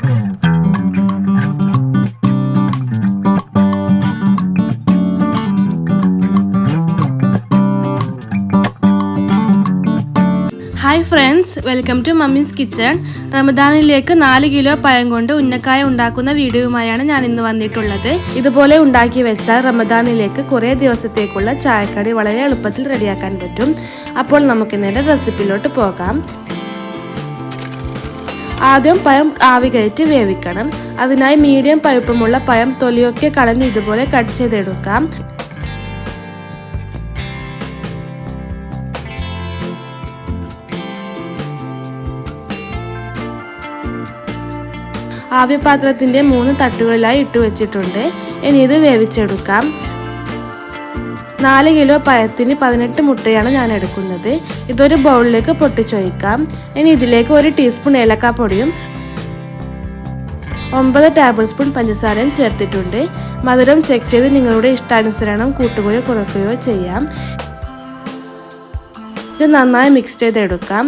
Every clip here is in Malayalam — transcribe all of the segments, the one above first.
Hi friends, welcome to mummy's kitchen. റമദാനിലേക്ക് 4 കിലോ പഴം കൊണ്ട് ഉന്നക്കായ ഉണ്ടാക്കുന്ന വീഡിയോയുമായാണ് ഞാൻ ഇന്ന് വന്നിട്ടുള്ളത്. ഇതുപോലെ ഉണ്ടാക്കി വെച്ചാൽ റമദാനിലേക്ക് കുറേ ദിവസത്തേക്കുള്ള ചായക്കടി വളരെ എളുപ്പത്തിൽ റെഡിയാക്കാൻ പറ്റും. അപ്പോൾ നമുക്ക് നേരെ റെസിപ്പിയിലോട്ട് പോകാം. ആദ്യം പഴം ആവി കയറ്റി വേവിക്കണം. അതിനായി മീഡിയം പഴുപ്പമുള്ള പഴം തൊലിയൊക്കെ കളഞ്ഞ് ഇതുപോലെ കട്ട് ചെയ്തെടുക്കാം. ആവിപാത്രത്തിന്റെ 3 തട്ടുകളിലായി ഇട്ട് വെച്ചിട്ടുണ്ട്. ഇനി ഇത് വേവിച്ചെടുക്കാം. 4 കിലോ പഴത്തിന് 18 മുട്ടയാണ് ഞാൻ എടുക്കുന്നത്. ഇതൊരു ബൗളിലേക്ക് പൊട്ടിച്ചൊഴിക്കാം. ഇനി ഇതിലേക്ക് 1 ടീസ്പൂൺ ഏലക്കാപ്പൊടിയും 9 ടേബിൾ സ്പൂൺ പഞ്ചസാരയും ചേർത്തിട്ടുണ്ട്. മധുരം ചെക്ക് ചെയ്ത് നിങ്ങളുടെ ഇഷ്ടാനുസരണം കൂട്ടുകയോ കുറയ്ക്കുകയോ ചെയ്യാം. ഇത് നന്നായി മിക്സ് ചെയ്തെടുക്കാം.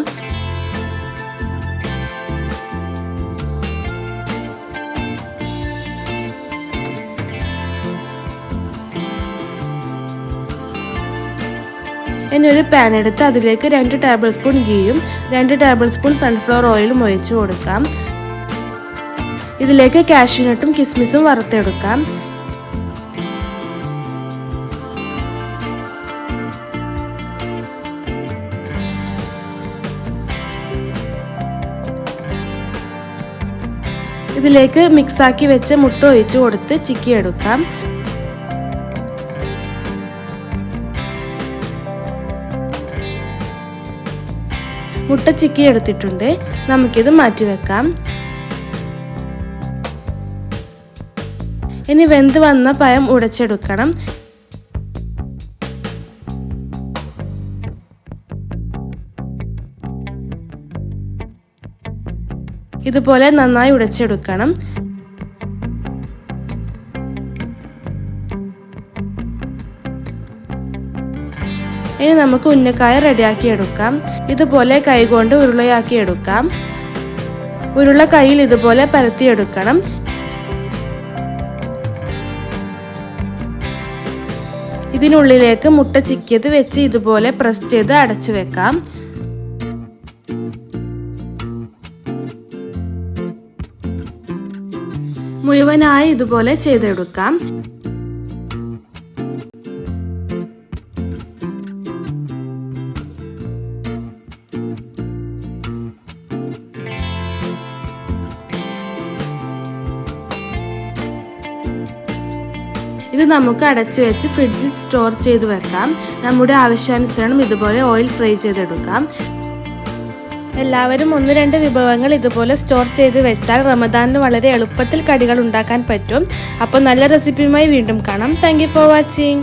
ഇനി ഒരു പാൻ എടുത്ത് അതിലേക്ക് 2 ടേബിൾ സ്പൂൺ ഗീയും 2 ടേബിൾ സ്പൂൺ സൺഫ്ലവർ ഓയിലും ഒഴിച്ചു കൊടുക്കാം. ഇതിലേക്ക് കാഷ്യൂനട്ടും കിസ്മിസും വറുത്തെടുക്കാം. ഇതിലേക്ക് മിക്സാക്കി വെച്ച മുട്ട ഒഴിച്ചു കൊടുത്ത് ചിക്കിയെടുക്കാം. മുട്ട ചിക്കി എടുത്തിട്ടുണ്ട്. നമുക്കിത് മാറ്റിവെക്കാം. ഇനി വെന്ത് വന്ന പഴം ഉടച്ചെടുക്കണം. ഇതുപോലെ നന്നായി ഉടച്ചെടുക്കണം. ഇനി നമുക്ക് ഉന്നക്കായ റെഡിയാക്കി എടുക്കാം. ഇതുപോലെ കൈകൊണ്ട് ഉരുളയാക്കി എടുക്കാം. ഉരുള കയ്യിൽ ഇതുപോലെ പരത്തിയെടുക്കണം. ഇതിനുള്ളിലേക്ക് മുട്ട ചിക്കിയത് വെച്ച് ഇതുപോലെ പ്രസ് ചെയ്ത് അടച്ചു വെക്കാം. മുഴുവനായി ഇതുപോലെ ചെയ്തെടുക്കാം. ഇത് നമുക്ക് അടച്ചു വെച്ച് ഫ്രിഡ്ജിൽ സ്റ്റോർ ചെയ്ത് വെക്കാം. നമ്മുടെ ആവശ്യാനുസരണം ഇതുപോലെ ഓയിൽ ഫ്രൈ ചെയ്തെടുക്കാം. എല്ലാവരും 1-2 വിഭവങ്ങൾ ഇതുപോലെ സ്റ്റോർ ചെയ്ത് വെച്ചാൽ റമദാനിന് വളരെ എളുപ്പത്തിൽ കടികൾ ഉണ്ടാക്കാൻ പറ്റും. അപ്പോൾ നല്ല റെസിപ്പിയുമായി വീണ്ടും കാണാം. Thank you for watching.